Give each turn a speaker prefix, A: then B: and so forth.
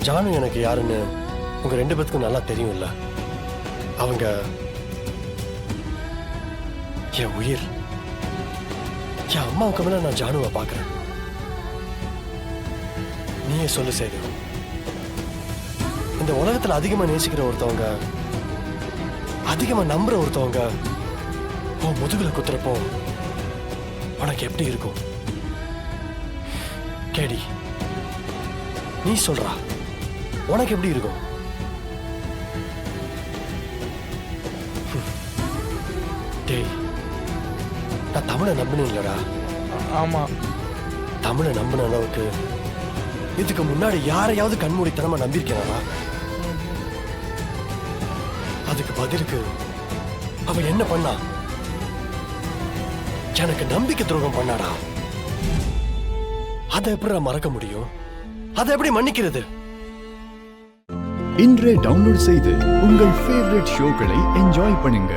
A: ஜானு எனக்கு யாருன்னு உங்க 2 பேத்துக்கும் நல்லா தெரியும்ல. அவங்க என் உயிர். என் அம்மாவுக்கு மேல நான் ஜானுவை பார்க்கிறேன். நீயே சொல்லு சேது, இந்த உலகத்துல அதிகமா நேசிக்கிற ஒருத்தவங்க, அதிகமா நம்புற ஒருத்தவங்க உன் முதுகுல குத்துறப்போ உனக்கு எப்படி இருக்கும்? கேடி, நீ சொல்றா, உனக்கு எப்படி இருக்கும்? டேய், நான் தமிழை நம்பினேன் இல்லடா.
B: ஆமா.
A: தமிழை நம்பின அளவுக்கு இதுக்கு முன்னாடி யாரையாவது கண்மூடித்தனமா நம்பியிருக்கிறாரா? அதுக்கு பதிலுக்கு அவ என்ன பண்ணா? எனக்கு நம்பிக்கை துரோகம் பண்ணாடா. அதை எப்படி மறக்க முடியும்? அதை எப்படி மன்னிக்கிறது?
C: இன்றே டவுன்லோட் செய்து உங்கள் ஃபேவரட் ஷோக்களை என்ஜாய் பண்ணுங்க.